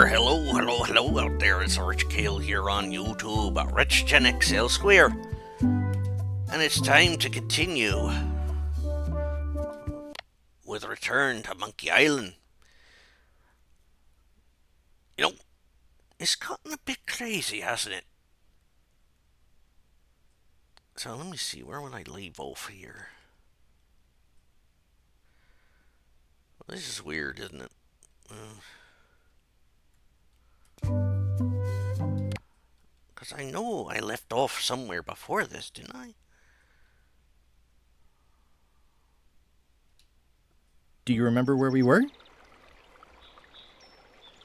Hello out there. It's Rich Kale here on YouTube at Rich Gen XL Square. And it's time to continue with Return to Monkey Island. You know, it's gotten a bit crazy, hasn't it? So let me see, where would I leave off here? Well, this is weird, isn't it? Because I know I left off somewhere before this, didn't I? Do you remember where we were?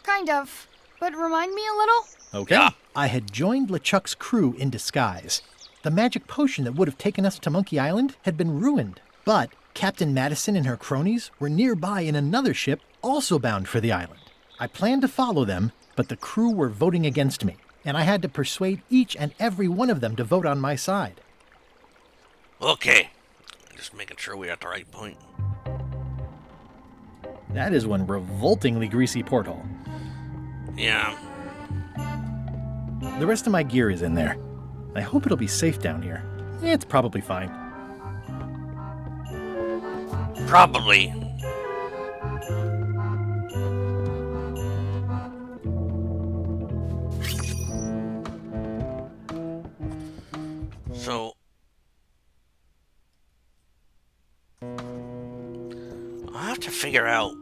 Kind of, but remind me a little? Okay. Yeah. I had joined LeChuck's crew in disguise. The magic potion that would have taken us to Monkey Island had been ruined, but Captain Madison and her cronies were nearby in another ship also bound for the island. I planned to follow them, but the crew were voting against me, and I had to persuade each and every one of them to vote on my side. Okay. Just making sure we're at the right point. That is one revoltingly greasy porthole. Yeah. The rest of my gear is in there. I hope it'll be safe down here. It's probably fine. Probably. So, I have to figure out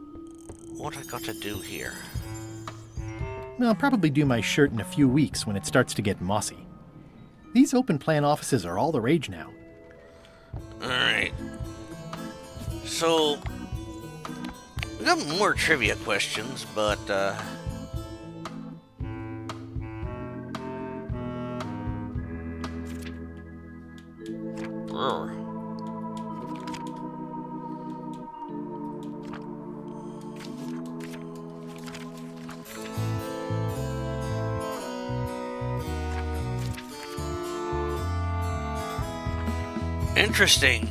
what I got to do here. I'll probably do my shirt in a few weeks when it starts to get mossy. These open plan offices are all the rage now. Alright. So, we got more trivia questions, but, brr. Interesting.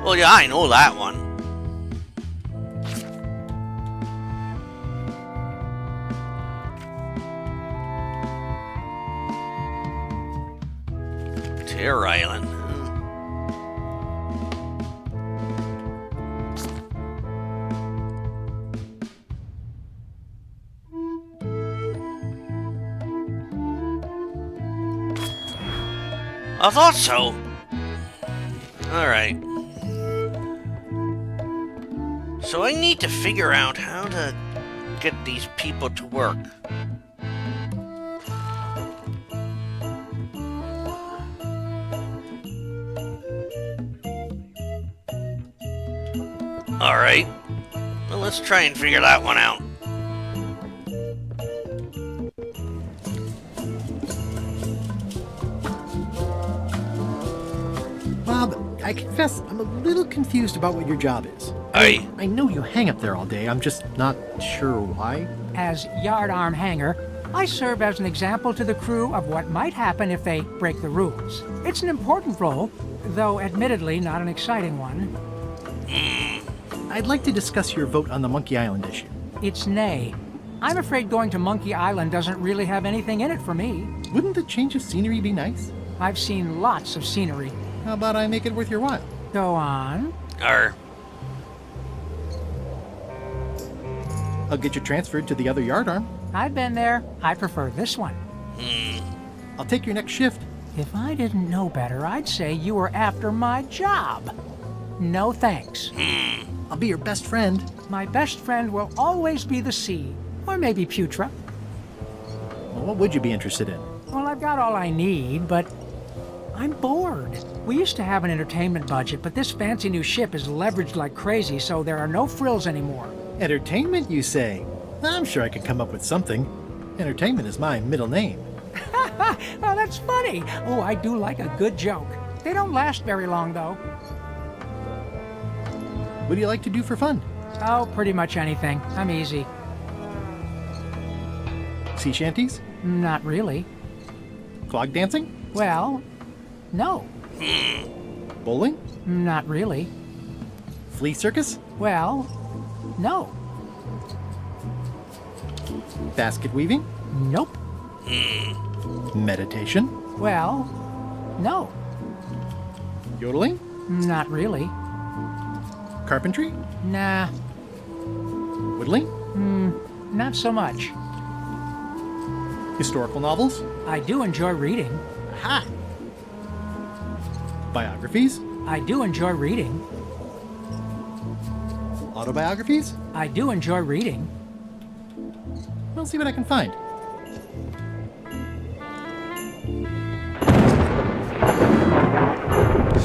Well, yeah, I know that one. Terror Island. I thought so. Alright. So I need to figure out how to get these people to work. Alright. Well, let's try and figure that one out. Bob, I confess I'm a little confused about what your job is. Aye. I know you hang up there all day, I'm just not sure why. As yardarm hanger, I serve as an example to the crew of what might happen if they break the rules. It's an important role, though admittedly not an exciting one. I'd like to discuss your vote on the Monkey Island issue. It's nay. I'm afraid going to Monkey Island doesn't really have anything in it for me. Wouldn't the change of scenery be nice? I've seen lots of scenery. How about I make it worth your while? Go on. Arr. I'll get you transferred to the other yardarm. I've been there. I prefer this one. I'll take your next shift. If I didn't know better, I'd say you were after my job. No thanks. I'll be your best friend. My best friend will always be the sea, or maybe Putra. Well, what would you be interested in? Well, I've got all I need, but I'm bored. We used to have an entertainment budget, but this fancy new ship is leveraged like crazy, so there are no frills anymore. Entertainment, you say? I'm sure I could come up with something. Entertainment is my middle name. Well, that's funny. Oh, I do like a good joke. They don't last very long, though. What do you like to do for fun? Oh, pretty much anything. I'm easy. Sea shanties? Not really. Clog dancing? Well, no. Bowling? Not really. flea circus? Well, no. Basket weaving? Nope. Meditation? Well, no. Yodeling? Not really. Carpentry? Nah, Whittling? not so much. Historical novels? I do enjoy reading. Ha! Biographies? I do enjoy reading. Autobiographies? I do enjoy reading. I'll see what I can find.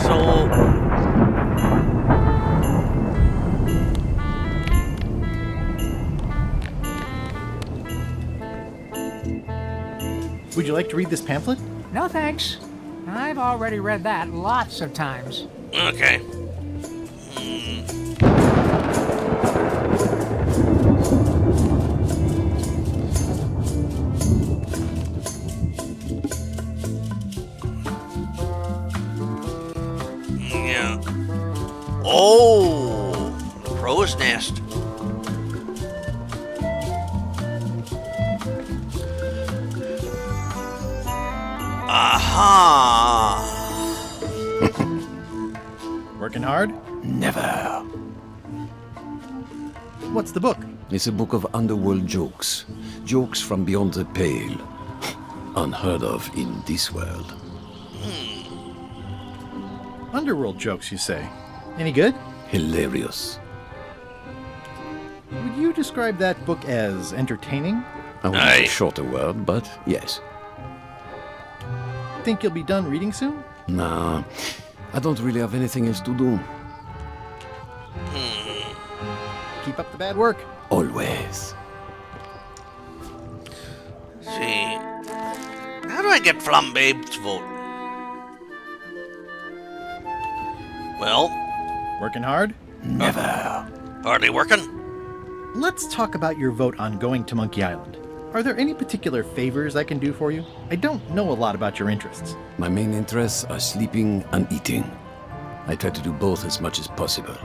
So, Would you like to read this pamphlet? No thanks. I've already read that lots of times. okay. Yeah. Oh, the crow's nest. Aha! Working hard? Never. What's the book? It's a book of underworld jokes. Jokes from beyond the pale. Unheard of in this world. Underworld jokes, you say. Any good? Hilarious. Would you describe that book as entertaining? I would Aye. use a shorter word, but yes. Think you'll be done reading soon? Nah, I don't really have anything else to do. Keep up the bad work. Always. See, how do I get Flambe's vote? Well, Working hard? Never. hardly working. Let's talk about your vote on going to Monkey Island. Are there any particular favors I can do for you? I don't know a lot about your interests. My main interests are sleeping and eating. I try to do both as much as possible.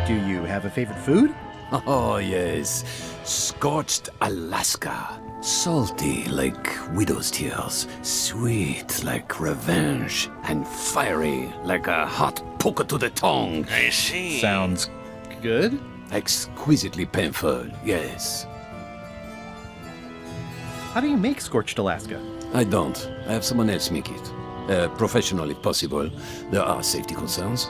Do you have a favorite food? Oh, yes. Scorched Alaska. Salty like widow's tears. Sweet like revenge. And fiery like a hot poker to the tongue. I see. Sounds good. Exquisitely painful, yes. How do you make scorched Alaska? I don't. I have someone else make it. Professional if possible. There are safety concerns.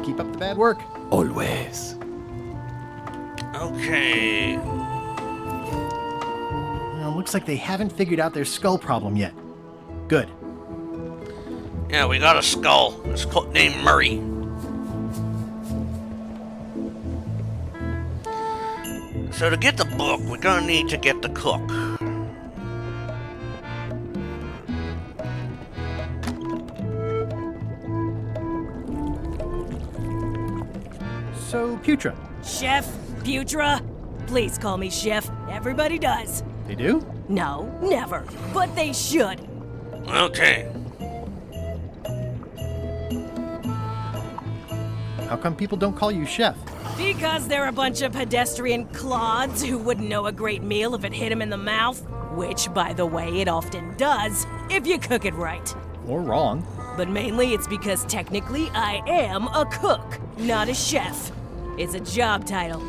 Keep up the bad work. Always. Okay. Looks like they haven't figured out their skull problem yet. Good. Yeah, we got a skull. It's named Murray. So to get the book, we're gonna need to get the cook. So, Putra, Chef? Putra? Please call me Chef. Everybody does. they do? No, never. But they should. Okay. How come people don't call you chef? Because they're a bunch of pedestrian clods who wouldn't know a great meal if it hit them in the mouth. Which, by the way, it often does, if you cook it right. Or wrong. But mainly it's because technically I am a cook, not a chef. It's a job title.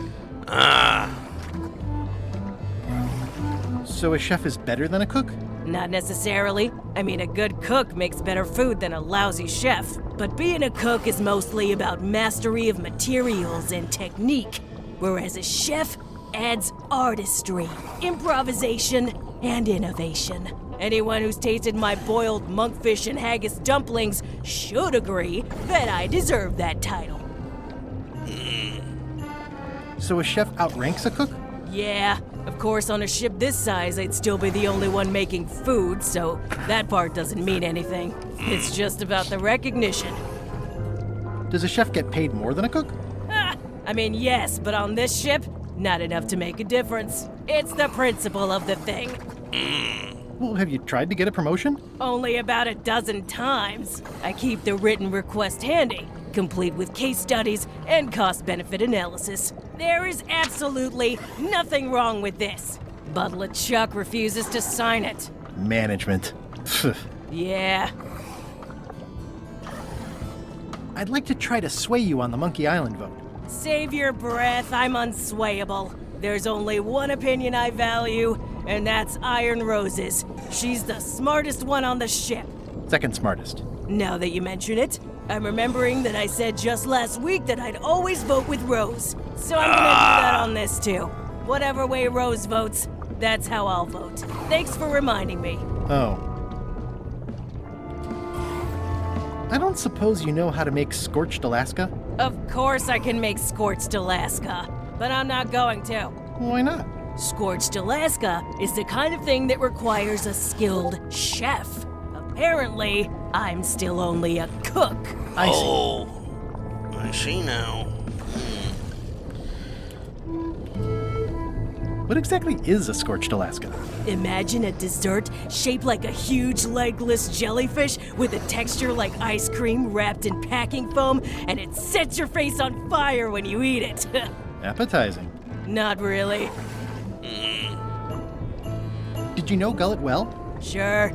So a chef is better than a cook? Not necessarily. I mean, a good cook makes better food than a lousy chef. But being a cook is mostly about mastery of materials and technique, whereas a chef adds artistry, improvisation, and innovation. Anyone who's tasted my boiled monkfish and haggis dumplings should agree that I deserve that title. So a chef outranks a cook? Yeah, of course, on a ship this size, I'd still be the only one making food, so that part doesn't mean anything. It's just about the recognition. Does a chef get paid more than a cook? I mean, yes, but on this ship, not enough to make a difference. It's the principle of the thing. Well, have you tried to get a promotion? Only about a dozen times. I keep the written request handy, complete with case studies and cost-benefit analysis. There is absolutely nothing wrong with this. But LeChuck refuses to sign it. Management. Yeah. I'd like to try to sway you on the Monkey Island vote. Save your breath, I'm unswayable. There's only one opinion I value, and that's Iron Rose's. She's the smartest one on the ship. Second smartest. Now that you mention it, I'm remembering that I said just last week that I'd always vote with Rose. So I'm gonna do that on this too. Whatever way Rose votes, that's how I'll vote. Thanks for reminding me. Oh. I don't suppose you know how to make scorched Alaska? Of course I can make scorched Alaska, but I'm not going to. Why not? Scorched Alaska is the kind of thing that requires a skilled chef. Apparently, I'm still only a cook. I see. Oh, I see now. What exactly is a scorched Alaska? Imagine a dessert shaped like a huge legless jellyfish with a texture like ice cream wrapped in packing foam, and it sets your face on fire when you eat it. Appetizing. Not really. Did you know Gullet well? Sure.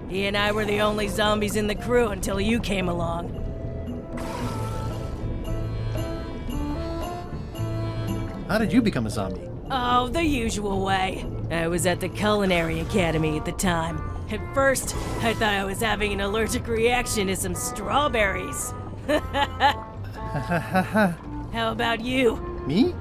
He and I were the only zombies in the crew until you came along. How did you become a zombie? Oh, the usual way. I was at the Culinary Academy at the time. At first, I thought I was having an allergic reaction to some strawberries. How about you? Me?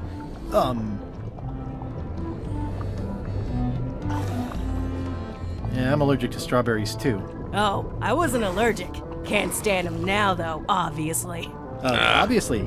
Yeah, I'm allergic to strawberries too. Oh, I wasn't allergic. Can't stand them now, though, obviously. Obviously.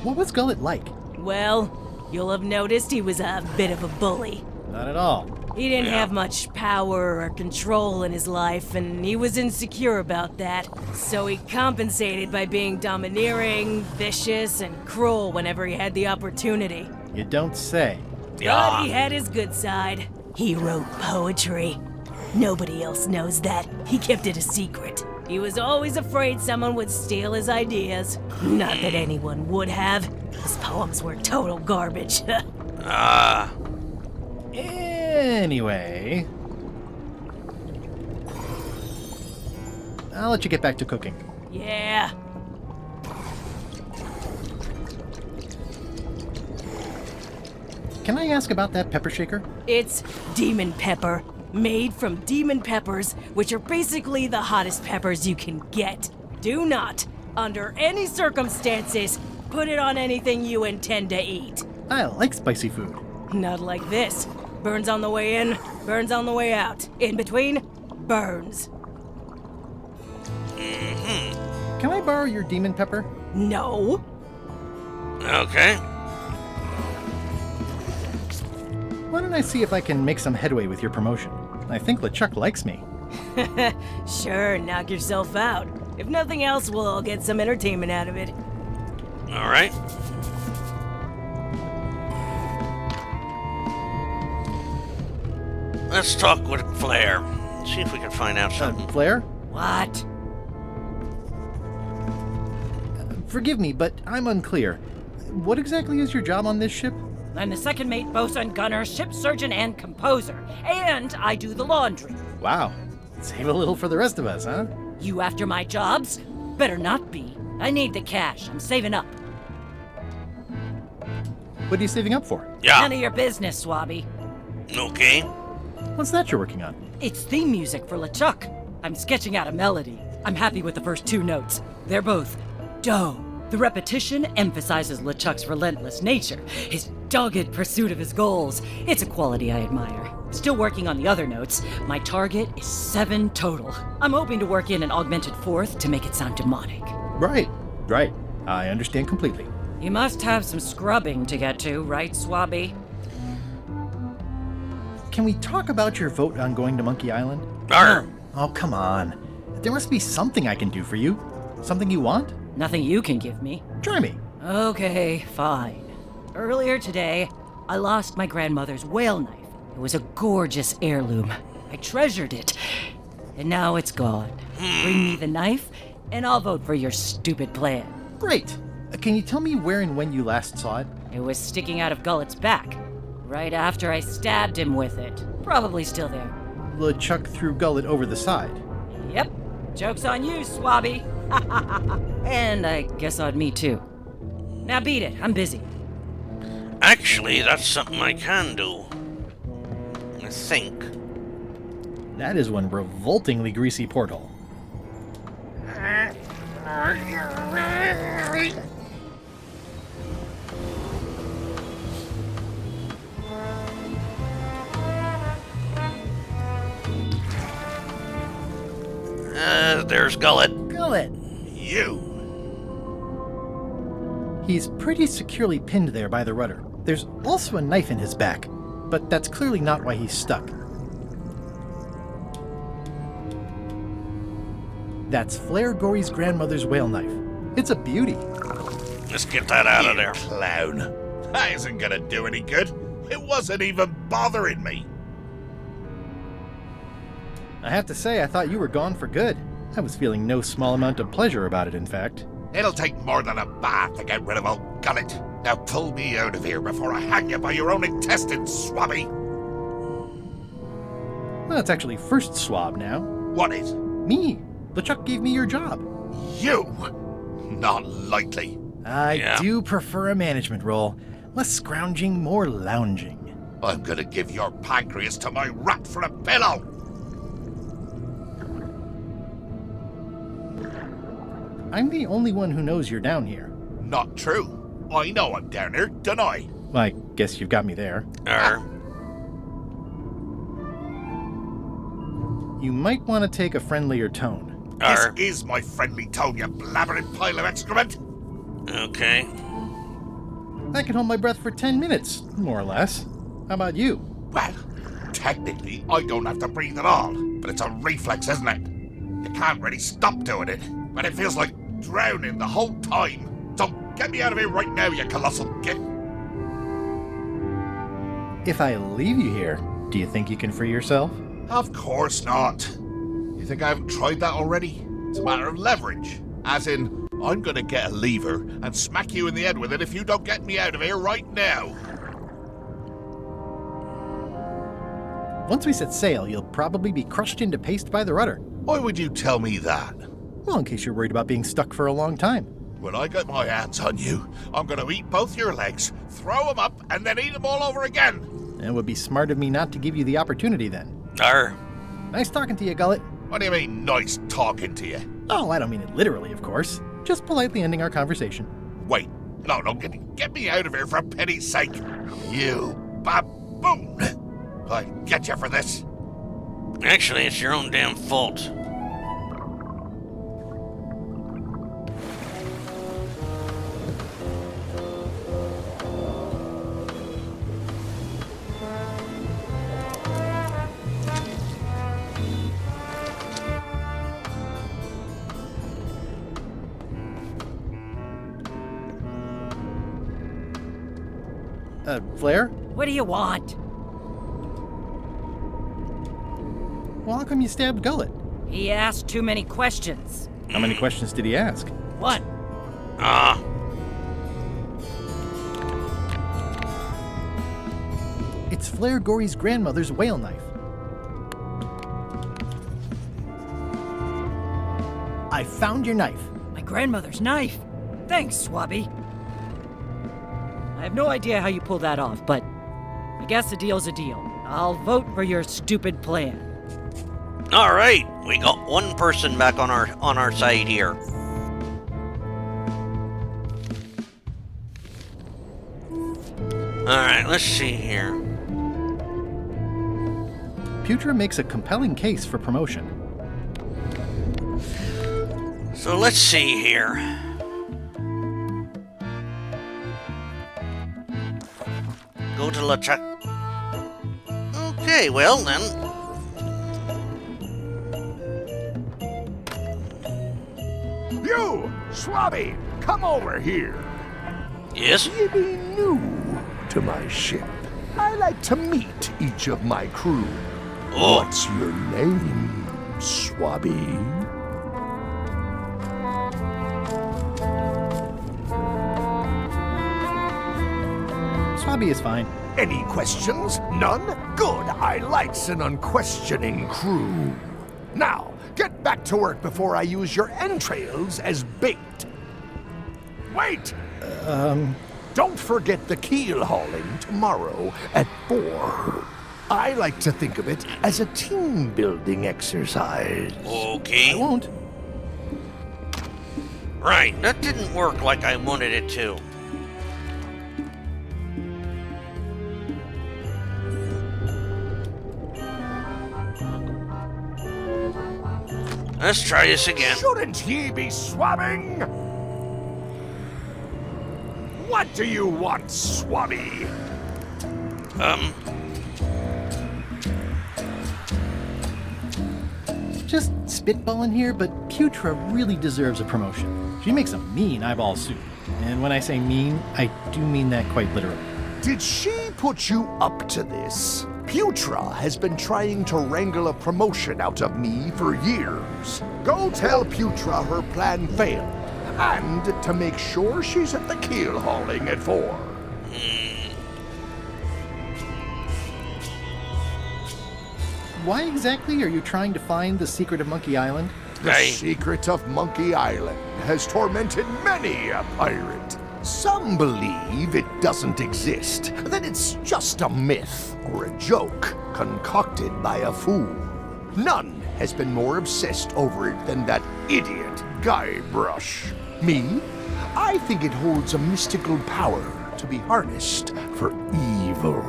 What was Gullet like? Well, you'll have noticed he was a bit of a bully. Not at all. He didn't have much power or control in his life, and he was insecure about that. So he compensated by being domineering, vicious, and cruel whenever he had the opportunity. You don't say. But he had his good side. He wrote poetry. Nobody else knows that. He kept it a secret. He was always afraid someone would steal his ideas. Not that anyone would have. His poems were total garbage. Anyway, I'll let you get back to cooking. Yeah. Can I ask about that pepper shaker? It's demon pepper, made from demon peppers, which are basically the hottest peppers you can get. Do not, under any circumstances, put it on anything you intend to eat. I like spicy food. Not like this. Burns on the way in, burns on the way out. In between, burns. Can I borrow your demon pepper? No. Okay. Why don't I see if I can make some headway with your promotion? I think LeChuck likes me. Sure, knock yourself out. If nothing else, we'll all get some entertainment out of it. All right. Let's talk with Flair. See if we can find out something. Flair? What? Forgive me, but I'm unclear. What exactly is your job on this ship? I'm the second mate, bosun, gunner, ship surgeon, and composer. And I do the laundry. Wow. Save a little for the rest of us, huh? You after my jobs? Better not be. I need the cash. I'm saving up. What are you saving up for? Yeah. None of your business, Swabby. Okay. What's that you're working on? It's theme music for LeChuck. I'm sketching out a melody. I'm happy with the first two notes. They're both do. The repetition emphasizes LeChuck's relentless nature, his dogged pursuit of his goals. It's a quality I admire. Still working on the other notes. My target is 7 total. I'm hoping to work in an augmented fourth to make it sound demonic. Right. I understand completely. You must have some scrubbing to get to, right, Swabby? Can we talk about your vote on going to Monkey Island? Arr. Oh, come on. There must be something I can do for you. Something you want? Nothing you can give me. Try me. Okay, fine. Earlier today, I lost my grandmother's whale knife. It was a gorgeous heirloom. I treasured it. And now it's gone. Bring me the knife, and I'll vote for your stupid plan. Great! Can you tell me where and when you last saw it? It was sticking out of Gullet's back, right after I stabbed him with it. Probably still there. LeChuck threw Gullet over the side. Yep. Joke's on you, Swabby. And I guess on me too. Now beat it. I'm busy. Actually, that's something I can do. I think. That is one revoltingly greasy porthole. There's Gullet. Gullet! You! He's pretty securely pinned there by the rudder. There's also a knife in his back, but that's clearly not why he's stuck. That's Flair Gory's grandmother's whale knife. It's a beauty. Let's get that out of there. Clown. That isn't gonna do any good. It wasn't even bothering me. I have to say, I thought you were gone for good. I was feeling no small amount of pleasure about it, in fact. It'll take more than a bath to get rid of old Gullet. Now pull me out of here before I hang you by your own intestines, Swabby. Well, it's actually first swab now. What is? Me. LeChuck gave me your job. You? Not likely. I do prefer a management role. Less scrounging, more lounging. I'm gonna give your pancreas to my rat for a pillow. I'm the only one who knows you're down here. Not true. I know I'm down here, don't I? I guess you've got me there. You might want to take a friendlier tone. This is my friendly tone, you blabbering pile of excrement. Okay. I can hold my breath for 10 minutes, more or less. How about you? Well, technically, I don't have to breathe at all, but it's a reflex, isn't it? You can't really stop doing it, but it feels like drowning the whole time. So get me out of here right now, you colossal git. If I leave you here, do you think you can free yourself? Of course not. You think I haven't tried that already? It's a matter of leverage. As in, I'm gonna get a lever and smack you in the head with it if you don't get me out of here right now. Once we set sail, you'll probably be crushed into paste by the rudder. Why would you tell me that? Well, in case you're worried about being stuck for a long time. When I get my hands on you, I'm gonna eat both your legs, throw them up, and then eat them all over again. It would be smart of me not to give you the opportunity then. Arr. Nice talking to you, Gullet. What do you mean, nice talking to you? Oh, I don't mean it literally, of course. Just politely ending our conversation. Wait, no, get me out of here for pity's sake. You baboon! I get you for this. Actually, it's your own damn fault. Flair? What do you want? Well, how come you stabbed Gullet? He asked too many questions. How many questions did he ask? One. It's Flair Gory's grandmother's whale knife. I found your knife. My grandmother's knife. Thanks, Swabby. I have no idea how you pulled that off, but I guess a deal's a deal. I'll vote for your stupid plan. All right, we got one person back on our side here. All right, let's see here. Putra makes a compelling case for promotion. So let's see here. Go to LeChuck. Okay, well then. You, Swabby, come over here. Yes? You be new to my ship. I like to meet each of my crew. Oh. What's your name, Swabby? Swabby is fine. Any questions? None? Good. I likes an unquestioning crew. Now, get back to work before I use your entrails as bait. Wait! Don't forget the keel hauling tomorrow at 4. I like to think of it as a team building exercise. Okay. I won't. Right, that didn't work like I wanted it to. Let's try this again. Shouldn't ye be swabbing? What do you want, Swabby? Just spitballing here, but Putra really deserves a promotion. She makes a mean eyeball soup. And when I say mean, I do mean that quite literally. Did she put you up to this? Putra has been trying to wrangle a promotion out of me for years. Go tell Putra her plan failed, and to make sure she's at the keel hauling at 4. Why exactly are you trying to find the secret of Monkey Island? The secret of Monkey Island has tormented many a pirate. Some believe it doesn't exist, that it's just a myth or a joke concocted by a fool. None has been more obsessed over it than that idiot Guybrush. Me? I think it holds a mystical power to be harnessed for evil.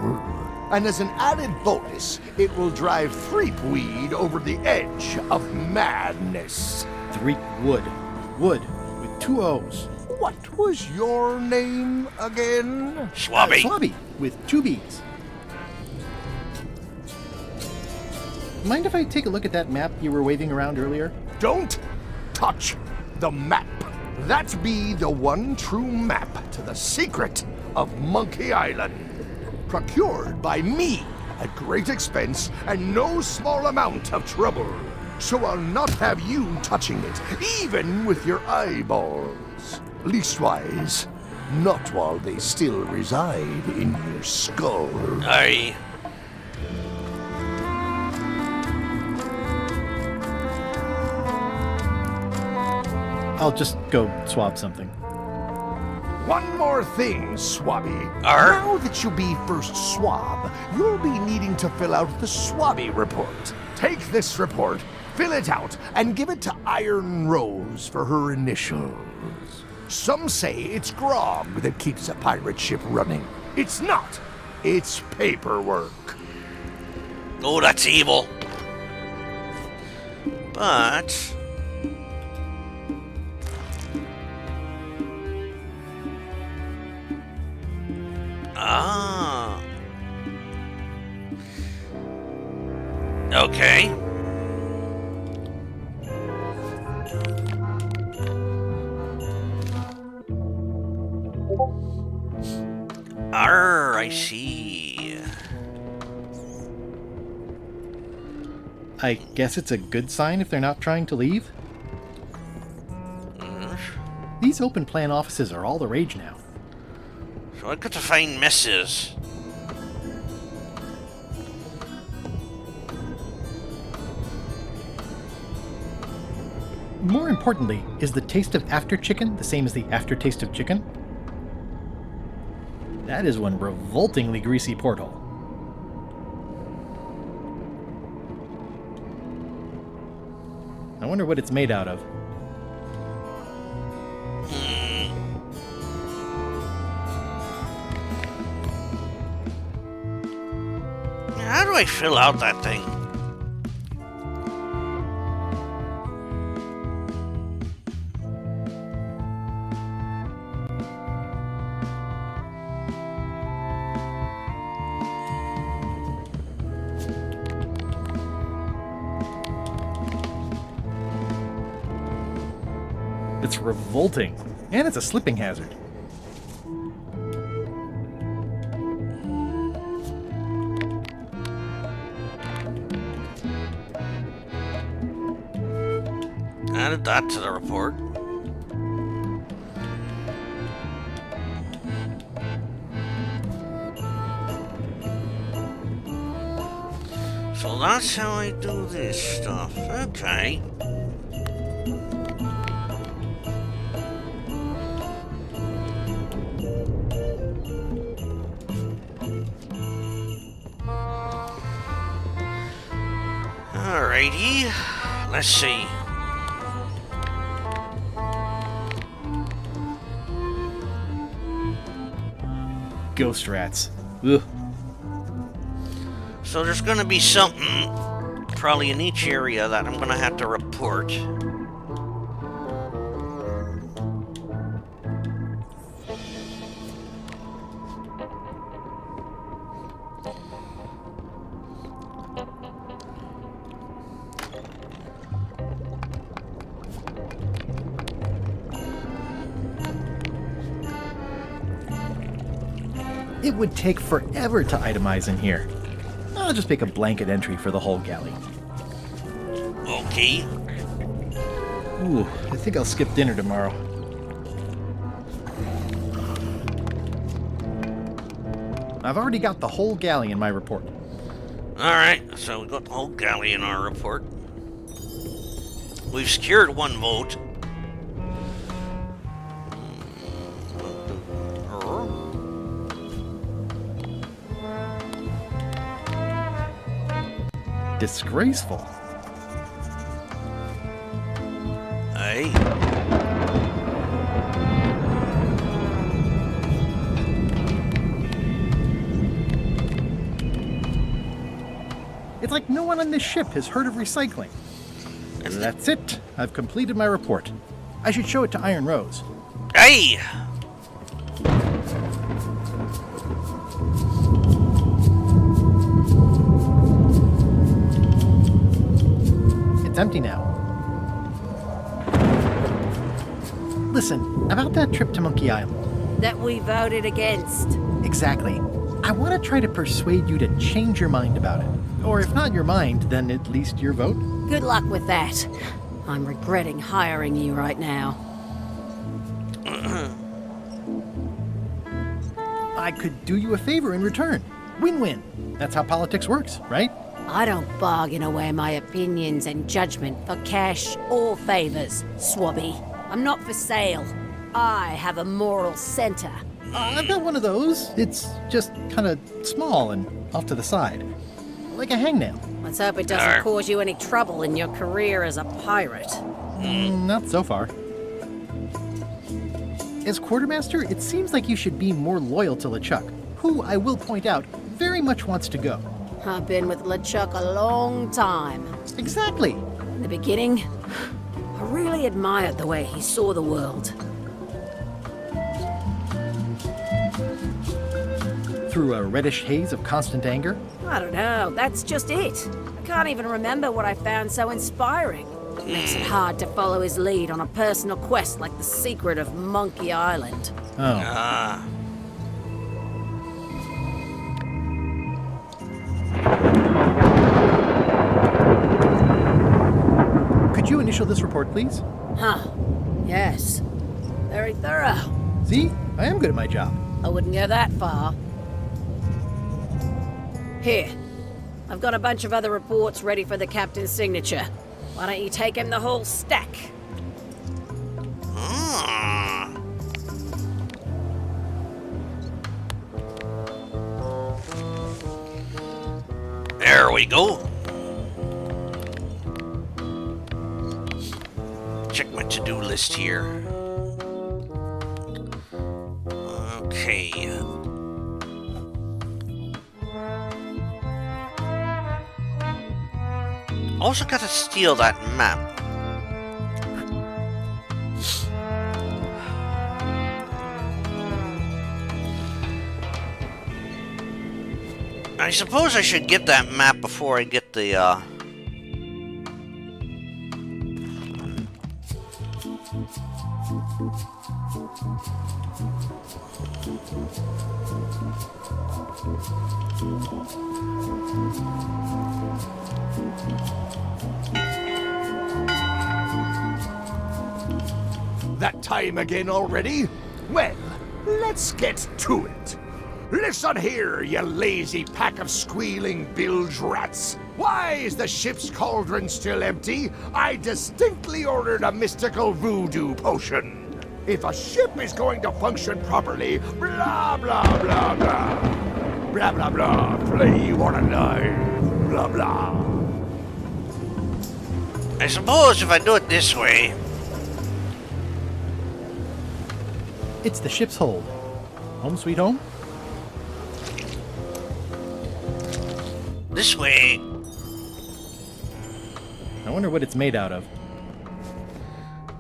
And as an added bonus, it will drive Threepweed over the edge of madness. Threepwood. Wood with 2 O's. What was your name again? Swabby. Swabby with 2 B's. Mind if I take a look at that map you were waving around earlier? Don't touch the map. That be the one true map to the secret of Monkey Island. Procured by me at great expense and no small amount of trouble. So I'll not have you touching it, even with your eyeballs. Leastwise, not while they still reside in your skull. Aye. I'll just go swab something. One more thing, Swabby. Arr? Now that you'll be first swab, you'll be needing to fill out the Swabby report. Take this report, fill it out, and give it to Iron Rose for her initials. Some say it's grog that keeps a pirate ship running. It's not. It's paperwork. Oh, that's evil. But... Ah. Okay. I see. I guess it's a good sign if they're not trying to leave? These open plan offices are all the rage now. So I got to find Mrs. More importantly, is the taste of after chicken the same as the aftertaste of chicken? That is one revoltingly greasy porthole. I wonder what it's made out of. How do I fill out that thing? It's revolting, and it's a slipping hazard. Added that to the report. So that's how I do this stuff. Okay. Alrighty. Let's see. Ghost rats. Ugh. So there's gonna be something, probably in each area, that I'm gonna have to report. It would take forever to itemize in here. I'll just make a blanket entry for the whole galley. Okay. Ooh, I think I'll skip dinner tomorrow. I've already got the whole galley in my report. Alright, so we got the whole galley in our report. We've secured one vote. Disgraceful. Aye. It's like no one on this ship has heard of recycling. And that's it. I've completed my report. I should show it to Iron Rose. Aye! It's empty now. Listen, about that trip to Monkey Island. That we voted against. Exactly. I want to try to persuade you to change your mind about it. Or if not your mind, then at least your vote. Good luck with that. I'm regretting hiring you right now. I could do you a favor in return. Win-win. That's how politics works, right? I don't bargain away my opinions and judgment for cash or favors, Swabby. I'm not for sale. I have a moral center. I've got one of those. It's just kind of small and off to the side. Like a hangnail. Let's hope it doesn't cause you any trouble in your career as a pirate. Not so far. As quartermaster, it seems like you should be more loyal to LeChuck, who, I will point out, very much wants to go. I've been with LeChuck a long time. Exactly. In the beginning, I really admired the way he saw the world. Through a reddish haze of constant anger? I don't know, that's just it. I can't even remember what I found so inspiring. It makes it hard to follow his lead on a personal quest like the secret of Monkey Island. Oh. Ah. Could you initial this report, please? Huh. Yes. Very thorough. See? I am good at my job. I wouldn't go that far. Here. I've got a bunch of other reports ready for the captain's signature. Why don't you take him the whole stack? Ah. There we go. Check my to-do list here. Okay. Also gotta steal that map. I suppose I should get that map before I get the, that time again already? Well, let's get to it. Listen here, you lazy pack of squealing bilge rats. Why is the ship's cauldron still empty? I distinctly ordered a mystical voodoo potion. If a ship is going to function properly, blah, blah, blah, blah. Blah, blah, blah, play or alive, blah, blah. I suppose if I do it this way... It's the ship's hold. Home sweet home? This way... I wonder what it's made out of.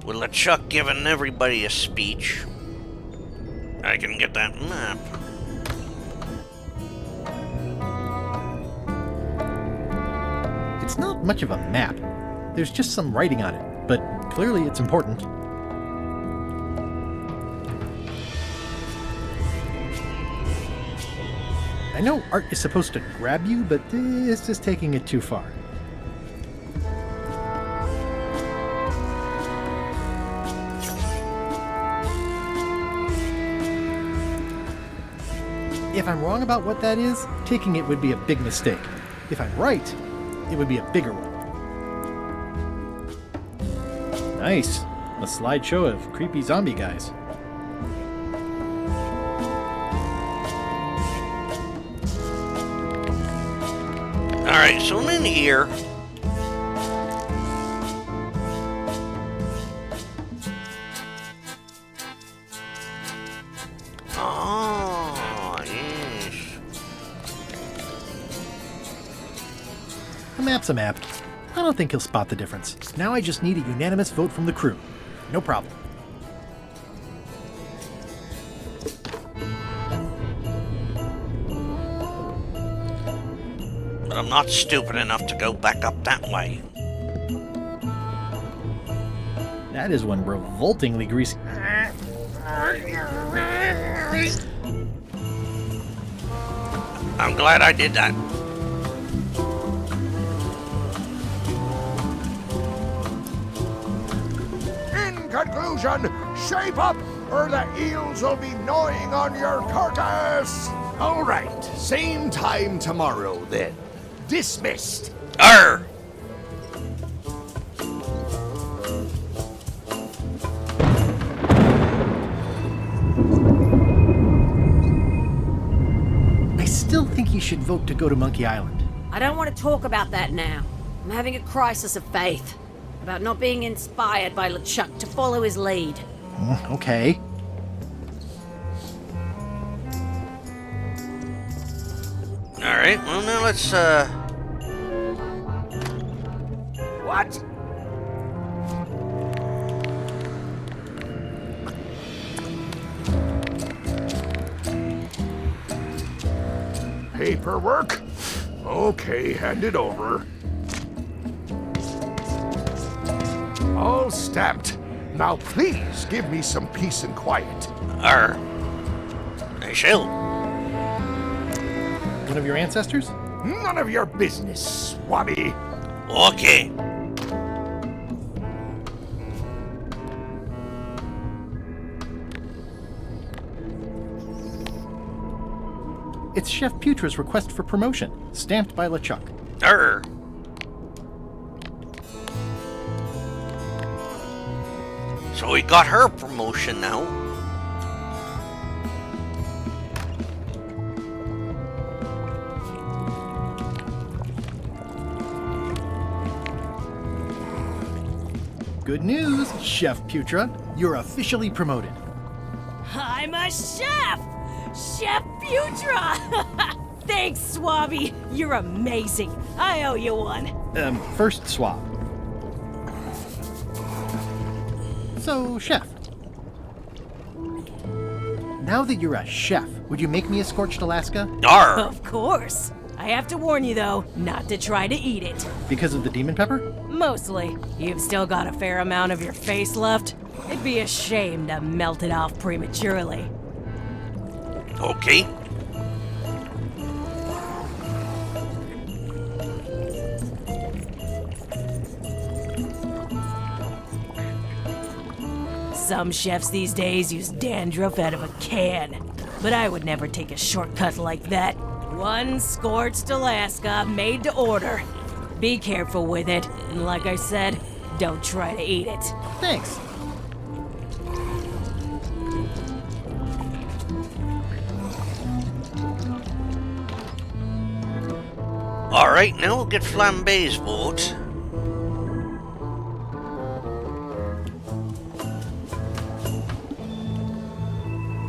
With LeChuck giving everybody a speech, I can get that map. It's not much of a map. There's just some writing on it, but clearly it's important. I know art is supposed to grab you, but this is taking it too far. If I'm wrong about what that is, taking it would be a big mistake. If I'm right, it would be a bigger one. Nice. A slideshow of creepy zombie guys. Alright, so in here... Oh, yes. A map's a map. I don't think he'll spot the difference. Now I just need a unanimous vote from the crew. No problem. But I'm not stupid enough to go back up that way. That is one revoltingly greasy. I'm glad I did that. In conclusion, shape up, or the eels will be gnawing on your carcass. All right, same time tomorrow then. Dismissed. Arr! I still think you should vote to go to Monkey Island. I don't want to talk about that now. I'm having a crisis of faith about not being inspired by LeChuck to follow his lead. Okay. Alright, well now let's, What? Paperwork? Okay, hand it over. All stamped. Now please give me some peace and quiet. arr. I shall. One of your ancestors? None of your business, Swabby. Okay. It's Chef Putra's request for promotion, stamped by LeChuck. Arr. So we got her promotion now. Good news, Chef Putra. You're officially promoted. I'm a chef! Chef Putra! Thanks, Swabby. You're amazing. I owe you one. First swab. So, Chef. Now that you're a chef, would you make me a scorched Alaska? Arr. Of course. I have to warn you, though, not to try to eat it. Because of the demon pepper? Mostly. You've still got a fair amount of your face left. It'd be a shame to melt it off prematurely. Okay. Some chefs these days use dandruff out of a can, but I would never take a shortcut like that. One scorched Alaska made to order. Be careful with it, and like I said, don't try to eat it. Thanks. Alright, now we'll get Flambe's vote.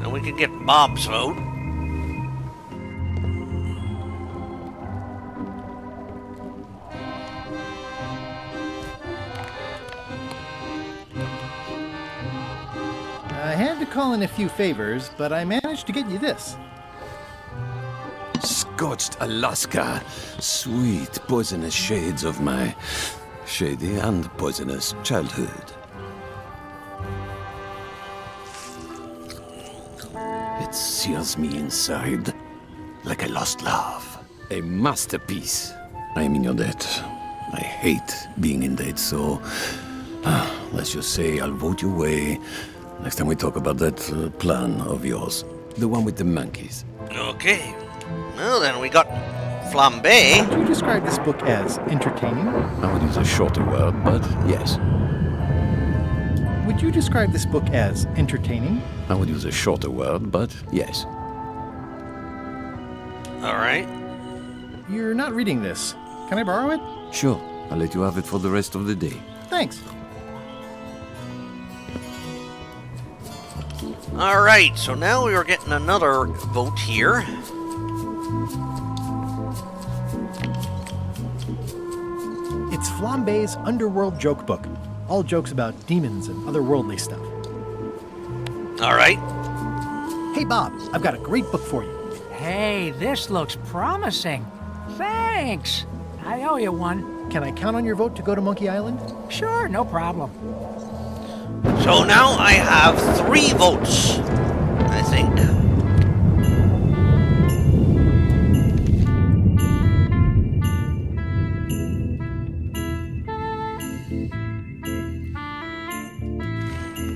And we can get Bob's vote. I had to call in a few favors, but I managed to get you this. Scorched Alaska, sweet poisonous shades of my shady and poisonous childhood. It sears me inside like a lost love. A masterpiece. I am in your debt. I hate being in debt, so let's just say I'll vote your way next time we talk about that plan of yours. The one with the monkeys. Okay. Well, then we got Flambe. Would you describe this book as entertaining? I would use a shorter word, but yes. Would you describe this book as entertaining? I would use a shorter word, but yes. Alright. You're not reading this. Can I borrow it? Sure, I'll let you have it for the rest of the day. Thanks. Alright, so now we are getting another vote here. It's Flambe's Underworld Joke Book. All jokes about demons and otherworldly stuff. Alright. Hey, Bob, I've got a great book for you. Hey, this looks promising. Thanks. I owe you one. Can I count on your vote to go to Monkey Island? Sure, no problem. So now I have 3 votes, I think.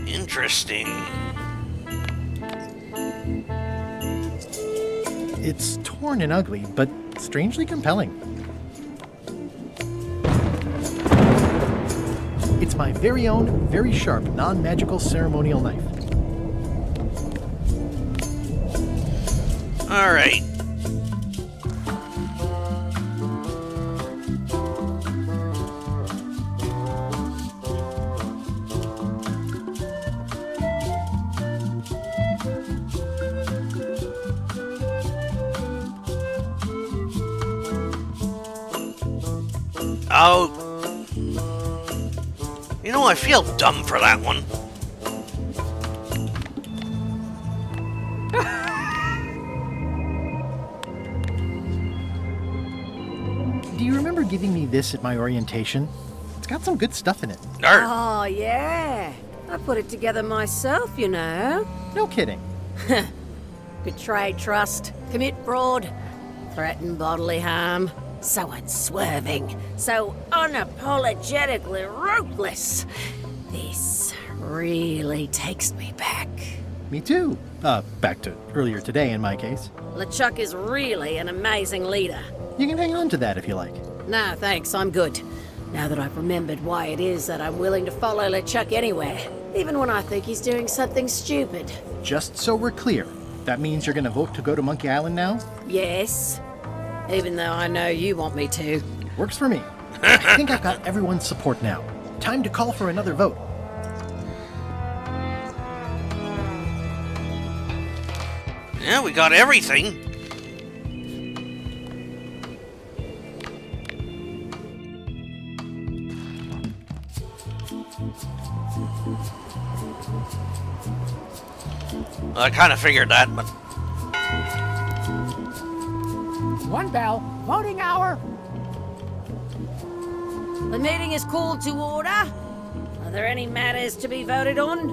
Interesting. It's torn and ugly, but strangely compelling. It's my very own, very sharp, non-magical ceremonial knife. Alright. Oh. You know, I feel dumb for that one. Do you remember giving me this at my orientation? It's got some good stuff in it. Oh, yeah. I put it together myself, you know. No kidding. Betray trust, commit fraud, threaten bodily harm. So unswerving, so unapologetically ruthless. This really takes me back. Me too. Back to earlier today in my case. LeChuck is really an amazing leader. You can hang on to that if you like. No, thanks, I'm good. Now that I've remembered why it is that I'm willing to follow LeChuck anywhere, even when I think he's doing something stupid. Just so we're clear, that means you're gonna vote to go to Monkey Island now? Yes. Even though I know you want me to. Works for me. I think I've got everyone's support now. Time to call for another vote. Yeah, we got everything. I kind of figured that, but... One bell. Voting hour. The meeting is called to order. Are there any matters to be voted on?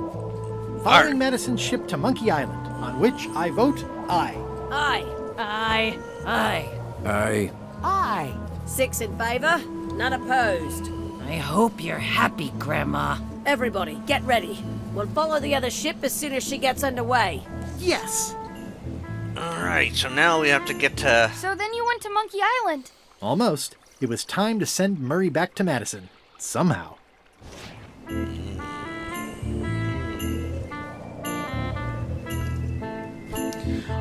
Following medicine ship to Monkey Island, on which I vote aye. Aye. Aye. Aye. Aye. Aye. 6 in favor, none opposed. I hope you're happy, Grandma. Everybody, get ready. We'll follow the other ship as soon as she gets underway. Yes! Alright, so now we have to get to... So then you went to Monkey Island. Almost. It was time to send Murray back to Madison. Somehow.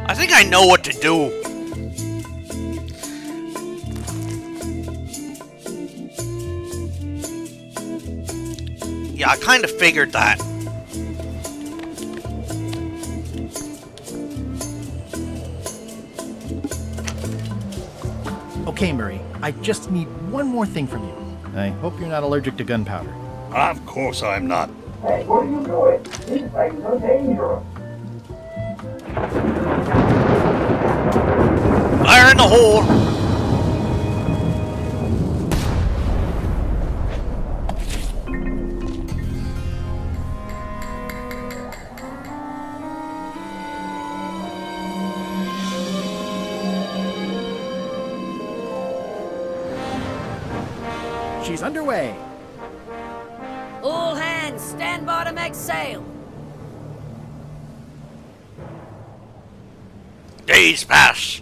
I think I know what to do. Yeah, I kind of figured that. Okay, Murray, I just need one more thing from you. I hope you're not allergic to gunpowder. Of course I'm not. Hey, what are you doing? These things are dangerous. Fire in the hole! She's underway. All hands, stand by to make sail. Days pass.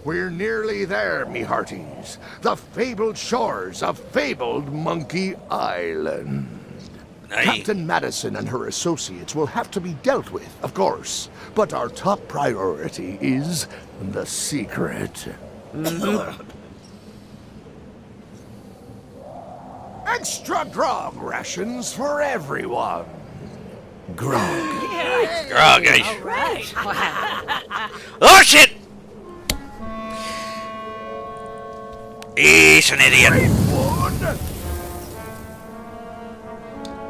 We're nearly there, me hearties. The fabled shores of fabled Monkey Island. Aye. Captain Madison and her associates will have to be dealt with, of course. But our top priority is the secret. Extra grog rations for everyone. Grog. Grog, eh? Right. Oh, shit! He's an idiot.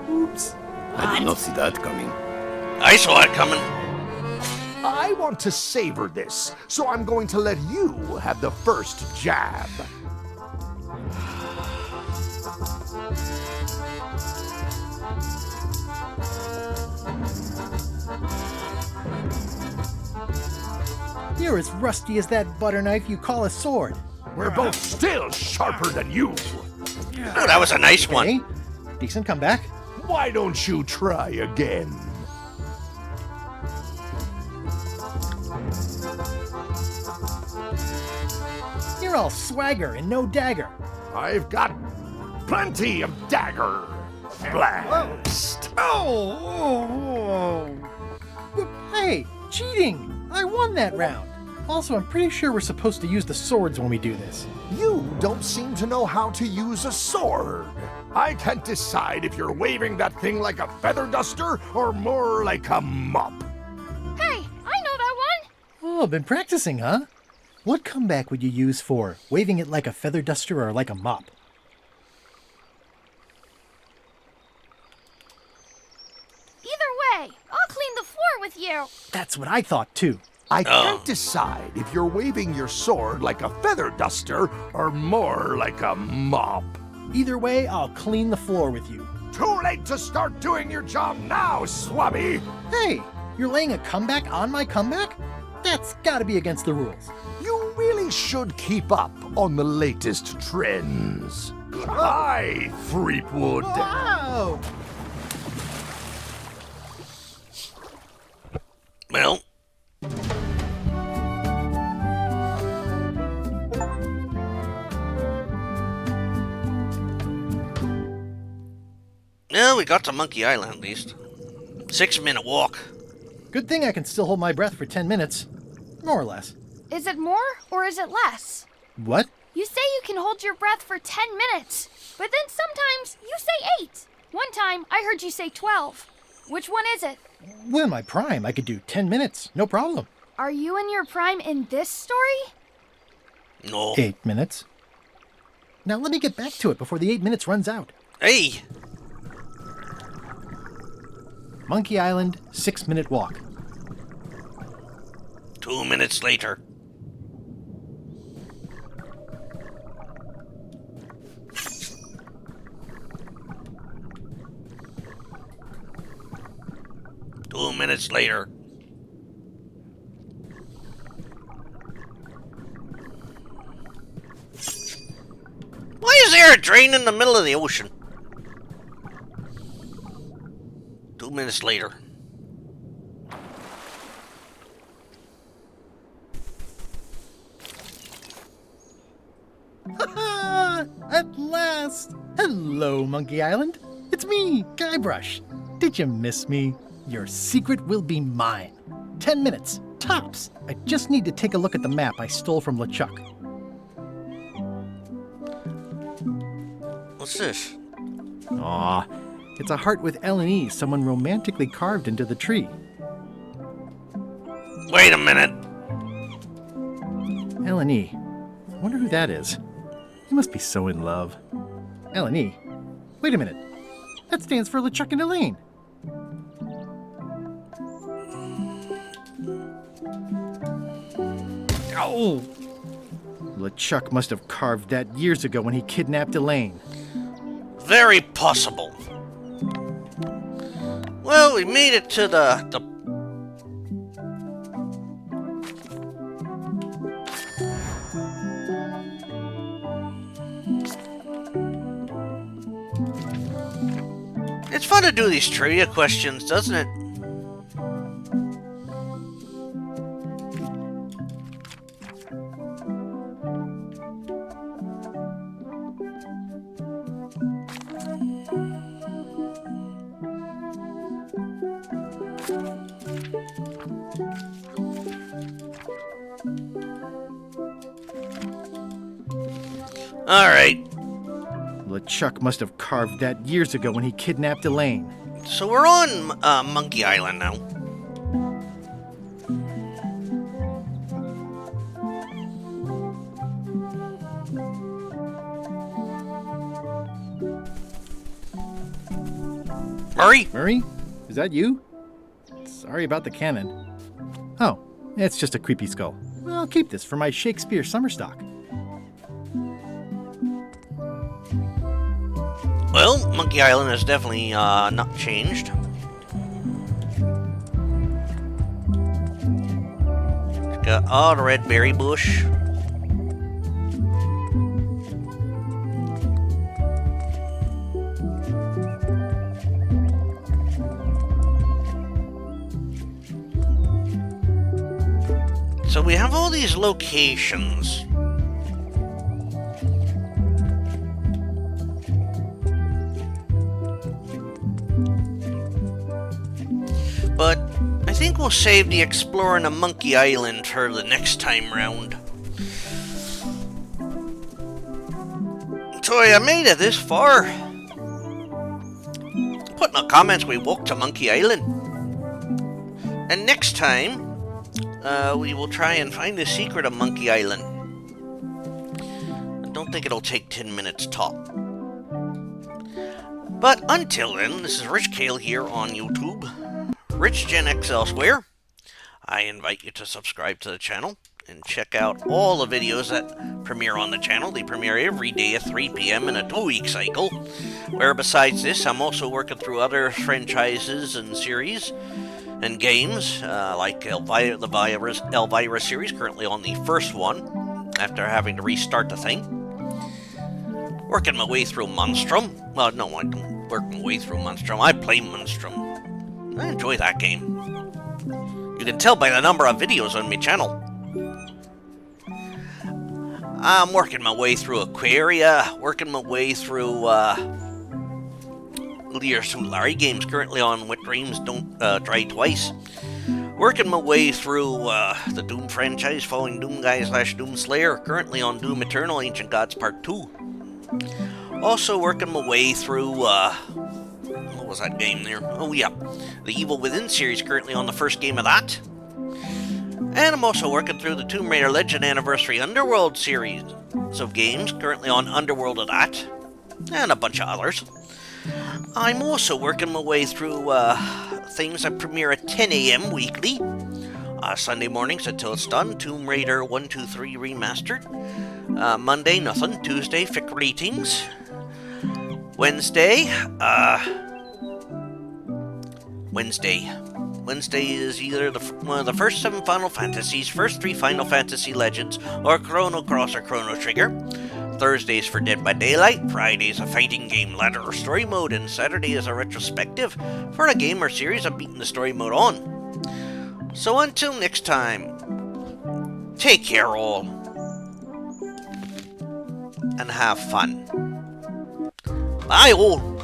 Oops. I did not see that coming. I saw it coming. I want to savor this, so I'm going to let you have the first jab. You're as rusty as that butter knife you call a sword. We're both still sharper than you. Oh, that was a nice one. Hey, decent comeback. Why don't you try again? You're all swagger and no dagger. I've got plenty of dagger. Blast. Oh! Hey, cheating! I won that round. Also, I'm pretty sure we're supposed to use the swords when we do this. You don't seem to know how to use a sword. I can't decide if you're waving that thing like a feather duster or more like a mop. Hey, I know that one. Oh, been practicing, huh? What comeback would you use for waving it like a feather duster or like a mop? Either way, I'll clean the floor with you. That's what I thought, too. I can't decide if you're waving your sword like a feather duster or more like a mop. Either way, I'll clean the floor with you. Too late to start doing your job now, Swabby! Hey, you're laying a comeback on my comeback? That's gotta be against the rules. You really should keep up on the latest trends. Hi, Freepwood! Wow! Well, well, we got to Monkey Island at least. 6-minute walk. Good thing I can still hold my breath for 10 minutes. More or less. Is it more or is it less? What? You say you can hold your breath for 10 minutes, but then sometimes you say 8. One time I heard you say 12. Which one is it? Well, in my prime, I could do 10 minutes. No problem. Are you in your prime in this story? No. 8 minutes. Now let me get back to it before the 8 minutes runs out. Hey! Monkey Island, 6-minute walk. 2 minutes later. Two minutes later. Why is there a drain in the middle of the ocean? 2 minutes later. At last! Hello, Monkey Island. It's me, Guybrush. Did you miss me? Your secret will be mine. 10 minutes, tops. I just need to take a look at the map I stole from LeChuck. What's this? Aw, it's a heart with L&E someone romantically carved into the tree. Wait a minute. L&E. I wonder who that is. He must be so in love. L&E. Wait a minute. That stands for LeChuck and Elaine. Oh! LeChuck must have carved that years ago when he kidnapped Elaine. Very possible. Well, we made it to the It's fun to do these trivia questions, doesn't it? All right. LeChuck must have carved that years ago when he kidnapped Elaine. So we're on Monkey Island now. Murray? Murray? Is that you? Sorry about the cannon. Oh, it's just a creepy skull. I'll keep this for my Shakespeare summer stock. Well, Monkey Island has definitely not changed. It's got all the red berry bush. So we have all these locations. But I think we'll save the exploring of Monkey Island for the next time round. So I made it this far. Put in the comments we walked to Monkey Island. And next time, we will try and find the secret of Monkey Island. I don't think it'll take 10 minutes top. But until then, this is Rich Kale here on YouTube. Rich Gen X elsewhere. I invite you to subscribe to the channel and check out all the videos that premiere on the channel. They premiere every day at 3 p.m. in a 2-week cycle, where besides this, I'm also working through other franchises and series and games, like the Elvira series, currently on the first one, after having to restart the thing. Working my way through Monstrum. Well, no, I don't work my way through Monstrum. I play Monstrum. I enjoy that game. You can tell by the number of videos on my channel. I'm working my way through Aquaria, working my way through some Larry games currently on Wet Dreams Don't Try Twice. Working my way through the Doom franchise, following Doom Guy / Doom Slayer, currently on Doom Eternal Ancient Gods Part 2. Also working my way through, what was that game there? Oh yeah, the Evil Within series, currently on the first game of that. And I'm also working through the Tomb Raider Legend Anniversary Underworld series of games, currently on Underworld of that, and a bunch of others. I'm also working my way through things that premiere at 10 a.m. weekly. Sunday mornings until it's done, Tomb Raider 1, 2, 3 Remastered. Monday, nothing. Tuesday, Fic Ratings. Wednesday is either one of the first 7 Final Fantasies, first 3 Final Fantasy Legends, or Chrono Cross or Chrono Trigger. Thursdays for Dead by Daylight, Fridays a fighting game ladder or story mode, and Saturday is a retrospective for a game or series I've beaten the story mode on. So until next time, take care all, and have fun. Bye all!